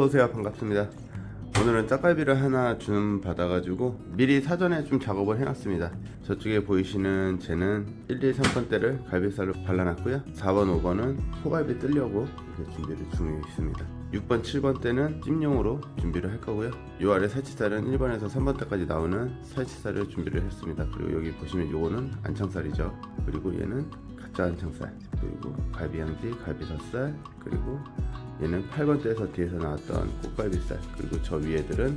어서오세요. 반갑습니다. 오늘은 짝갈비를 하나 좀 받아가지고 미리 사전에 좀 작업을 해놨습니다. 저쪽에 보이시는 쟤는 1, 2, 3번대를 갈비살로 발라놨고요. 4번, 5번은 소갈비 뜨려고 이렇게 준비를 중에 있습니다. 6번, 7번대는 찜용으로 준비를 할 거고요. 요 아래 살치살은 1번에서 3번대까지 나오는 살치살을 준비를 했습니다. 그리고 여기 보시면 요거는 안창살이죠. 그리고 얘는 가짜 안창살, 그리고 갈비향지, 갈비젖살, 그리고 얘는 8번대에서 뒤에서 나왔던 꽃갈비살, 그리고 저 위에들은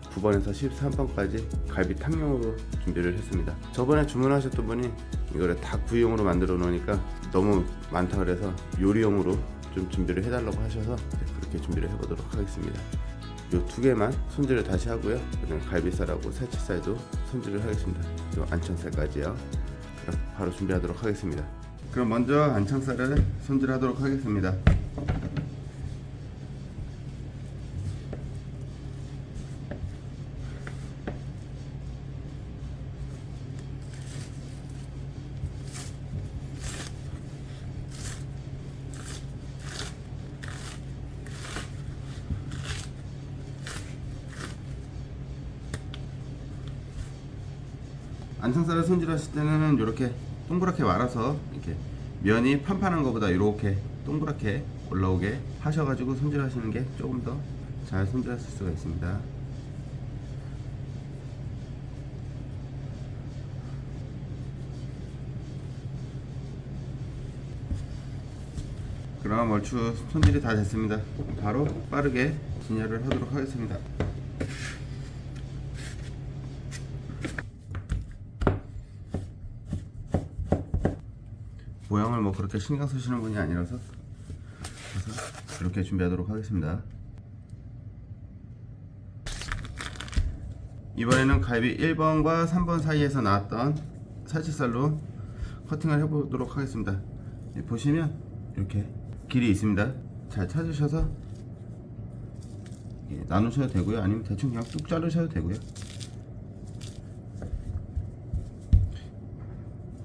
9번에서 13번까지 갈비탕용으로 준비를 했습니다. 저번에 주문하셨던 분이 이거를 다 구이용으로 만들어 놓으니까 너무 많다 그래서 요리용으로 좀 준비를 해달라고 하셔서 그렇게 준비를 해보도록 하겠습니다. 요 두 개만 손질을 다시 하고요. 그다음 갈비살하고 살치살도 손질을 하겠습니다. 요 안창살까지요. 그럼 바로 준비하도록 하겠습니다. 그럼 먼저 안창살을 손질하도록 하겠습니다. 안창살을 손질하실 때는 이렇게 동그랗게 말아서 이렇게 면이 판판한 것보다 이렇게 동그랗게 올라오게 하셔가지고 손질하시는 게 조금 더 잘 손질하실 수가 있습니다. 그럼 얼추 손질이 다 됐습니다. 바로 빠르게 진열을 하도록 하겠습니다. 모양을 뭐 그렇게 신경 쓰시는 분이 아니라서 그래서 이렇게 준비하도록 하겠습니다. 이번에는 갈비 1번과 3번 사이에서 나왔던 살치살로 커팅을 해보도록 하겠습니다. 보시면 이렇게 길이 있습니다. 잘 찾으셔서 나누셔도 되고요, 아니면 대충 그냥 뚝 자르셔도 되고요.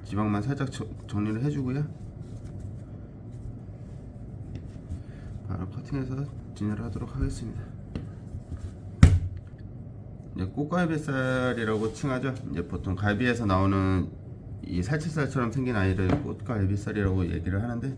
지방만 살짝 정리를 해주고요. 바로 커팅해서 진열을 하도록 하겠습니다. 이제 꽃갈비살이라고 칭하죠. 이제 보통 갈비에서 나오는 이 살치살처럼 생긴 아이를 꽃갈비살이라고 얘기를 하는데,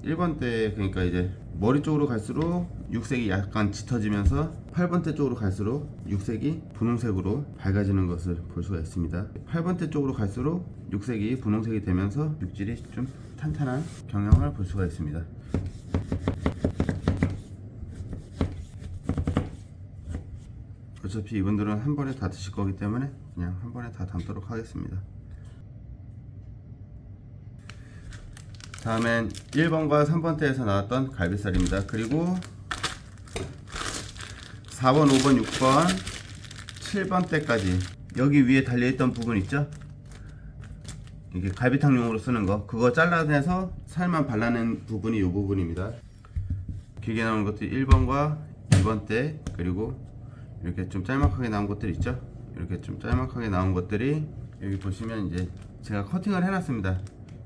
1번대 그러니까 이제 머리 쪽으로 갈수록 육색이 약간 짙어지면서 8번대 쪽으로 갈수록 육색이 분홍색으로 밝아지는 것을 볼 수가 있습니다. 8번대 쪽으로 갈수록 육색이 분홍색이 되면서 육질이 좀 탄탄한 경향을 볼 수가 있습니다. 어차피 이분들은 한 번에 다 드실 거기 때문에 그냥 한 번에 다 담도록 하겠습니다. 다음엔 1번과 3번대에서 나왔던 갈비살입니다. 그리고 4번, 5번, 6번, 7번대까지 여기 위에 달려있던 부분 있죠? 이게 갈비탕용으로 쓰는 거, 그거 잘라내서 살만 발라낸 부분이 이 부분입니다. 길게 나온 것들이 1번과 2번대, 그리고 이렇게 좀 짤막하게 나온 것들 있죠? 이렇게 좀 짤막하게 나온 것들이 여기 보시면 이제 제가 커팅을 해놨습니다.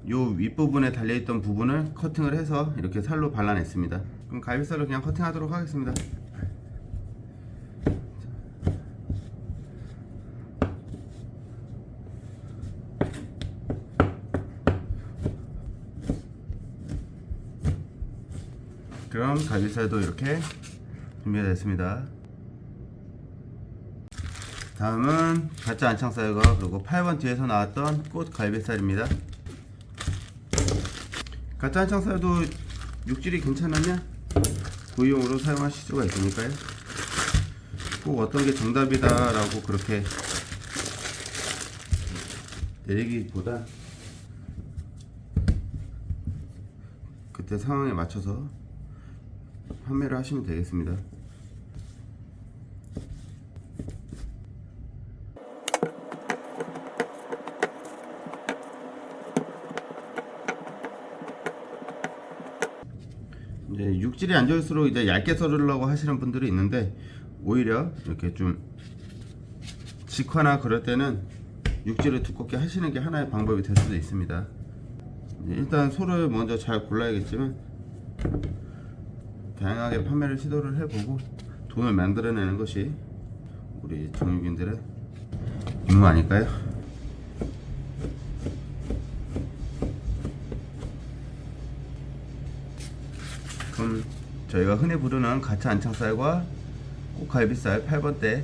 요 윗부분에 달려있던 부분을 커팅을 해서 이렇게 살로 발라냈습니다. 그럼 갈비살로 그냥 커팅하도록 하겠습니다. 그럼 갈비살도 이렇게 준비가 됐습니다. 다음은 가짜 안창살과 그리고 8번 뒤에서 나왔던 꽃갈비살입니다. 가짜 안창살도 육질이 괜찮으면 구이용으로 사용하실 수가 있으니까요. 꼭 어떤 게 정답이다 라고 그렇게 내리기보다 그때 상황에 맞춰서 판매를 하시면 되겠습니다. 이제 육질이 안 좋을수록 이제 얇게 썰으려고 하시는 분들이 있는데, 오히려 이렇게 좀 직화나 그럴 때는 육질을 두껍게 하시는 게 하나의 방법이 될 수도 있습니다. 일단 소를 먼저 잘 골라야겠지만 다양하게 판매를 시도를 해보고 돈을 만들어내는 것이 우리 정육인들의 임무 아닐까요? 그럼 저희가 흔히 부르는 가차 안창살과 꼭갈비살 8번대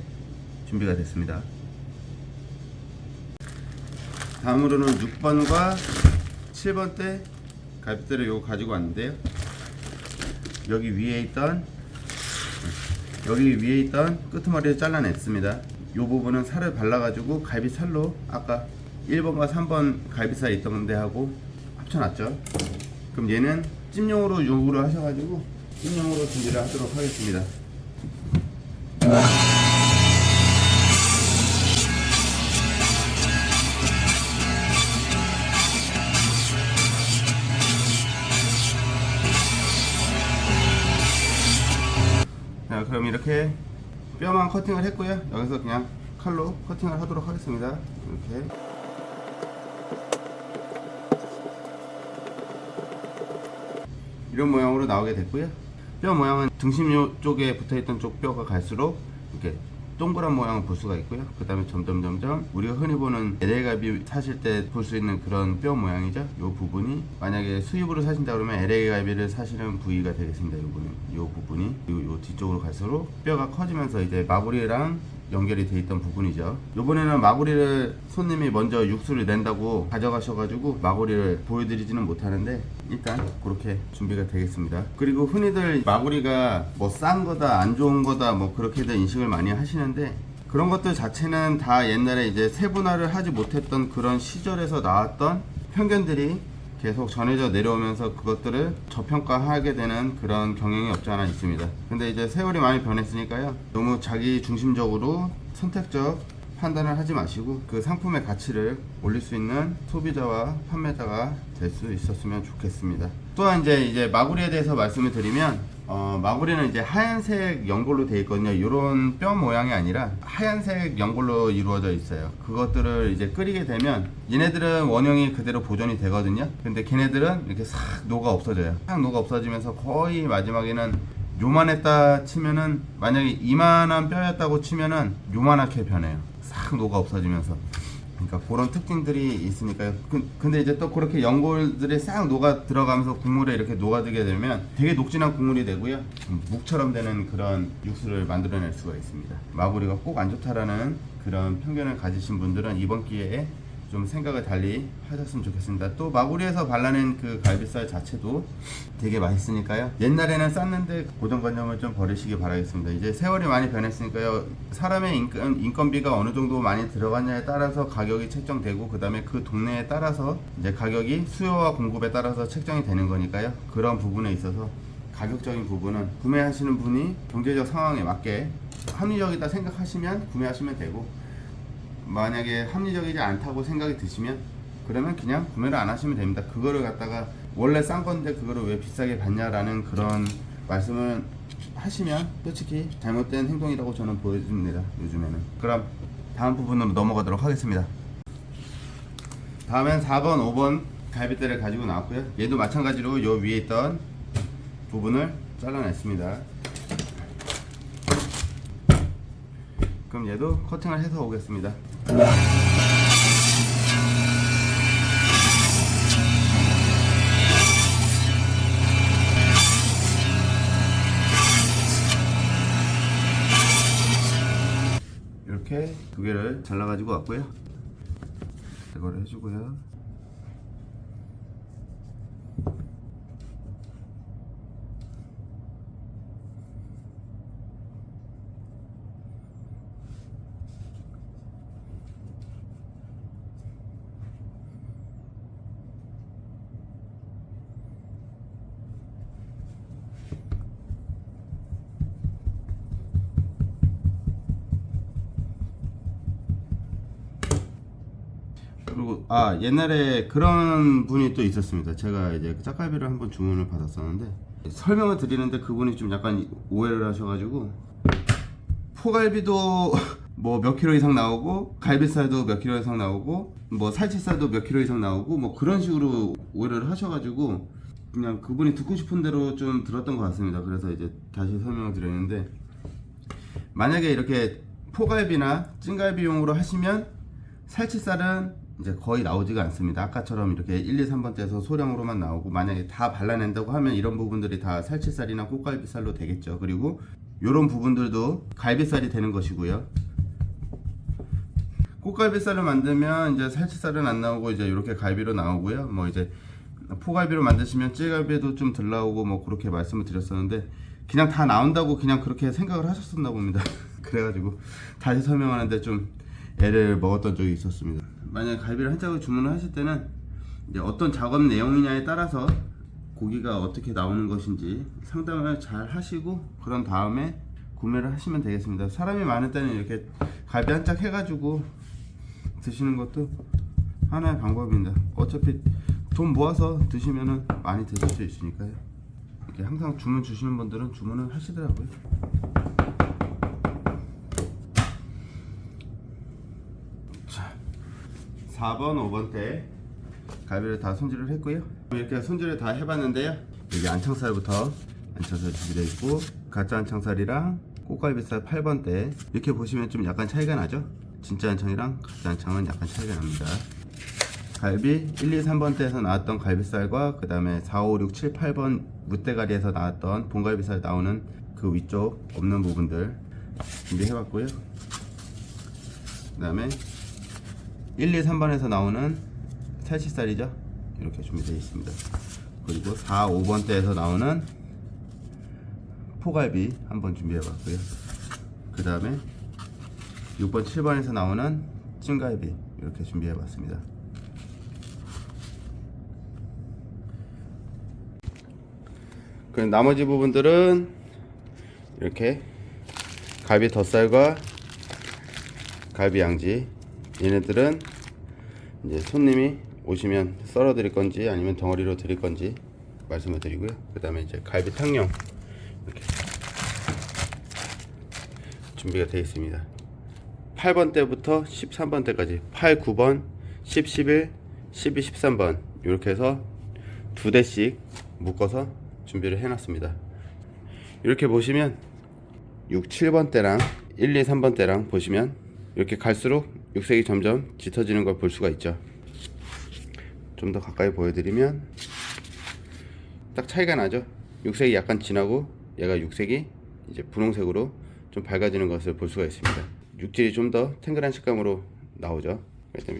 준비가 됐습니다. 다음으로는 6번과 7번대 갈비살을 요거 가지고 왔는데요. 여기 위에 있던 끄트머리를 잘라냈습니다. 이 부분은 살을 발라가지고 갈비살로 아까 1번과 3번 갈비살 있던 데하고 합쳐놨죠. 그럼 얘는 찜용으로 요구를 하셔가지고 찜용으로 준비를 하도록 하겠습니다. 자, 그럼 이렇게 뼈만 커팅을 했고요. 여기서 그냥 칼로 커팅을 하도록 하겠습니다. 이렇게 이런 모양으로 나오게 됐고요. 뼈 모양은 등심 쪽에 붙어있던 쪽 뼈가 갈수록 이렇게 동그란 모양을 볼 수가 있고요. 그 다음에 점점 우리가 흔히 보는 LA갈비 사실 때 볼 수 있는 그런 뼈 모양이죠. 이 부분이 만약에 수입으로 사신다 그러면 LA갈비를 사시는 부위가 되겠습니다. 요거는 이 부분이 요 뒤쪽으로 갈수록 뼈가 커지면서 이제 마구리랑 연결이 돼 있던 부분이죠. 요번에는 마구리를 손님이 먼저 육수를 낸다고 가져가셔가지고 마구리를 보여드리지는 못하는데 일단 그렇게 준비가 되겠습니다. 그리고 흔히들 마구리가 뭐 싼 거다 안 좋은 거다 뭐 그렇게들 인식을 많이 하시는데 그런 것들 자체는 다 옛날에 이제 세분화를 하지 못했던 그런 시절에서 나왔던 편견들이 계속 전해져 내려오면서 그것들을 저평가하게 되는 그런 경향이 없지 않아 있습니다. 근데 이제 세월이 많이 변했으니까요. 너무 자기 중심적으로 선택적 판단을 하지 마시고 그 상품의 가치를 올릴 수 있는 소비자와 판매자가 될 수 있었으면 좋겠습니다. 또한 이제 마구리에 대해서 말씀을 드리면 마구리는 이제 하얀색 연골로 되어 있거든요. 이런 뼈 모양이 아니라 하얀색 연골로 이루어져 있어요. 그것들을 이제 끓이게 되면 얘네들은 원형이 그대로 보존이 되거든요. 근데 걔네들은 이렇게 싹 녹아 없어져요. 싹 녹아 없어지면서 거의 마지막에는 요만했다 치면은 만약에 이만한 뼈였다고 치면은 요만하게 변해요. 싹 녹아 없어지면서. 그러니까 그런 특징들이 있으니까요. 근데 이제 또 그렇게 연골들이 싹 녹아 들어가면서 국물에 이렇게 녹아들게 되면 되게 녹진한 국물이 되고요. 묵처럼 되는 그런 육수를 만들어낼 수가 있습니다. 마구리가 꼭 안 좋다라는 그런 편견을 가지신 분들은 이번 기회에 좀 생각을 달리 하셨으면 좋겠습니다. 또 마구리에서 발라낸 그 갈비살 자체도 되게 맛있으니까요. 옛날에는 쌌는데 고정관념을 좀 버리시기 바라겠습니다. 이제 세월이 많이 변했으니까요. 사람의 인건비가 어느 정도 많이 들어갔냐에 따라서 가격이 책정되고 그 다음에 그 동네에 따라서 이제 가격이 수요와 공급에 따라서 책정이 되는 거니까요. 그런 부분에 있어서 가격적인 부분은 구매하시는 분이 경제적 상황에 맞게 합리적이다 생각하시면 구매하시면 되고 만약에 합리적이지 않다고 생각이 드시면 그러면 그냥 구매를 안 하시면 됩니다. 그거를 갖다가 원래 싼 건데 그거를 왜 비싸게 받냐라는 그런 말씀을 하시면 솔직히 잘못된 행동이라고 저는 보여집니다. 요즘에는. 그럼 다음 부분으로 넘어가도록 하겠습니다. 다음엔 4번 5번 갈비뼈를 가지고 나왔고요. 얘도 마찬가지로 요 위에 있던 부분을 잘라냈습니다. 그럼 얘도 커팅을 해서 오겠습니다. 이렇게 두 개를 잘라 가지고 왔고요. 이거를 해주고요. 그리고 옛날에 그런 분이 또 있었습니다. 제가 이제 짝갈비를 한번 주문을 받았었는데 설명을 드리는데 그분이 좀 약간 오해를 하셔가지고 포갈비도 뭐 몇 킬로 이상 나오고 갈비살도 몇 킬로 이상 나오고 뭐 살치살도 몇 킬로 이상 나오고 뭐 그런 식으로 오해를 하셔가지고 그냥 그분이 듣고 싶은 대로 좀 들었던 것 같습니다. 그래서 이제 다시 설명을 드렸는데, 만약에 이렇게 포갈비나 찐갈비용으로 하시면 살치살은 이제 거의 나오지가 않습니다. 아까처럼 이렇게 1, 2, 3번대에서 소량으로만 나오고, 만약에 다 발라낸다고 하면 이런 부분들이 다 살치살이나 꽃갈비살로 되겠죠. 그리고 이런 부분들도 갈비살이 되는 것이고요. 꽃갈비살을 만들면 이제 살치살은 안 나오고 이제 이렇게 갈비로 나오고요. 뭐 이제 포갈비로 만드시면 찌갈비도 좀 덜 나오고 뭐 그렇게 말씀을 드렸었는데, 그냥 다 나온다고 그냥 그렇게 생각을 하셨었나 봅니다. 그래가지고 다시 설명하는데 좀 애를 먹었던 적이 있었습니다. 만약에 갈비를 한 짝을 주문을 하실 때는 이제 어떤 작업 내용이냐에 따라서 고기가 어떻게 나오는 것인지 상담을 잘 하시고 그런 다음에 구매를 하시면 되겠습니다. 사람이 많을 때는 이렇게 갈비 한 짝 해가지고 드시는 것도 하나의 방법입니다. 어차피 돈 모아서 드시면은 많이 드실 수 있으니까요. 이렇게 항상 주문 주시는 분들은 주문을 하시더라고요. 자, 4번, 5번 때 갈비를 다 손질을 했고요. 이렇게 손질을 다 해봤는데요. 여기 안창살부터 안창살 준비되어 있고, 가짜 안창살이랑 꽃갈비살 8번 때 이렇게 보시면 좀 약간 차이가 나죠? 진짜 안창이랑 가짜 안창은 약간 차이가 납니다. 갈비 1, 2, 3번 때에서 나왔던 갈비살과 그 다음에 4, 5, 6, 7, 8번 무대가리에서 나왔던 본갈비살 나오는 그 위쪽 없는 부분들 준비해봤고요. 그 다음에 1, 2, 3번에서 나오는 살치살이죠. 이렇게 준비되어 있습니다. 그리고 4, 5번 때에서 나오는 포갈비 한번 준비해봤고요. 그 다음에 6번, 7번에서 나오는 찐갈비 이렇게 준비해봤습니다. 그 나머지 부분들은 이렇게 갈비 덧살과 갈비 양지, 얘네들은 이제 손님이 오시면 썰어 드릴 건지 아니면 덩어리로 드릴 건지 말씀을 드리고요. 그 다음에 이제 갈비 탕용 이렇게 준비가 되어 있습니다. 8번 때부터 13번 때까지 8, 9번, 10, 11, 12, 13번 이렇게 해서 두 대씩 묶어서 준비를 해놨습니다. 이렇게 보시면 6, 7번 때랑 1, 2, 3번 때랑 보시면 이렇게 갈수록 육색이 점점 짙어지는 걸 볼 수가 있죠. 좀 더 가까이 보여드리면 딱 차이가 나죠. 육색이 약간 진하고 얘가 육색이 이제 분홍색으로 좀 밝아지는 것을 볼 수가 있습니다. 육질이 좀 더 탱글한 식감으로 나오죠.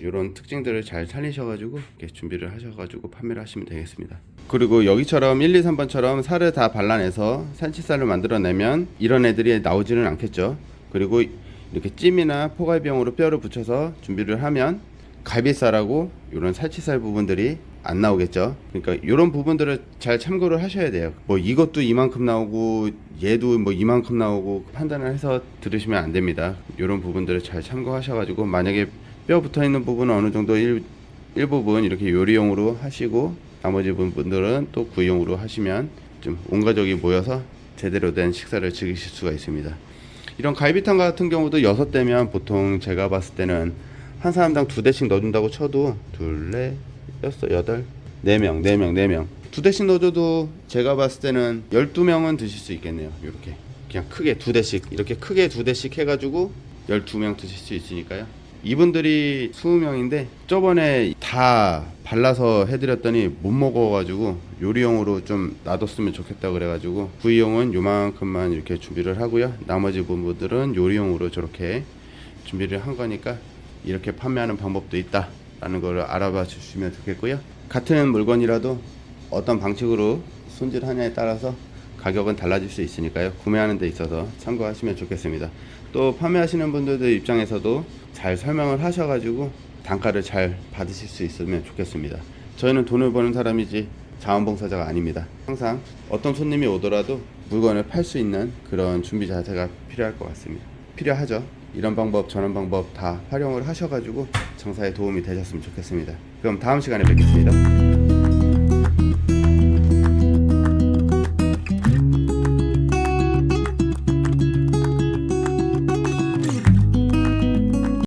이런 특징들을 잘 살리셔가지고 이렇게 준비를 하셔가지고 판매를 하시면 되겠습니다. 그리고 여기처럼 1, 2, 3번처럼 살을 다 발라내서 산치살을 만들어내면 이런 애들이 나오지는 않겠죠. 그리고 이렇게 찜이나 포갈비용으로 뼈를 붙여서 준비를 하면 갈비살하고 이런 살치살 부분들이 안 나오겠죠. 그러니까 이런 부분들을 잘 참고를 하셔야 돼요. 뭐 이것도 이만큼 나오고 얘도 뭐 이만큼 나오고 판단을 해서 들으시면 안 됩니다. 이런 부분들을 잘 참고하셔가지고 만약에 뼈 붙어 있는 부분은 어느 정도 일부분 이렇게 요리용으로 하시고 나머지 부분들은 또 구이용으로 하시면 좀 온 가족이 모여서 제대로 된 식사를 즐기실 수가 있습니다. 이런 갈비탕 같은 경우도 6대면 보통 제가 봤을 때는 한 사람당 2대씩 넣어준다고 쳐도 2, 4, 6, 8, 4명 4명 2대씩 넣어줘도 제가 봤을 때는 12명은 드실 수 있겠네요. 이렇게 그냥 크게 2대씩 이렇게 크게 2대씩 해가지고 12명 드실 수 있으니까요. 이분들이 20명인데 저번에 다 발라서 해드렸더니 못 먹어가지고 요리용으로 좀 놔뒀으면 좋겠다 그래가지고 구이용은 요만큼만 이렇게 준비를 하고요. 나머지 부분들은 요리용으로 저렇게 준비를 한 거니까 이렇게 판매하는 방법도 있다 라는 걸 알아봐 주시면 좋겠고요. 같은 물건이라도 어떤 방식으로 손질하냐에 따라서 가격은 달라질 수 있으니까요. 구매하는 데 있어서 참고하시면 좋겠습니다. 또 판매하시는 분들들 입장에서도 잘 설명을 하셔가지고 단가를 잘 받으실 수 있으면 좋겠습니다. 저희는 돈을 버는 사람이지 자원봉사자가 아닙니다. 항상 어떤 손님이 오더라도 물건을 팔 수 있는 그런 준비 자세가 필요할 것 같습니다. 필요하죠. 이런 방법 저런 방법 다 활용을 하셔가지고 장사에 도움이 되셨으면 좋겠습니다. 그럼 다음 시간에 뵙겠습니다.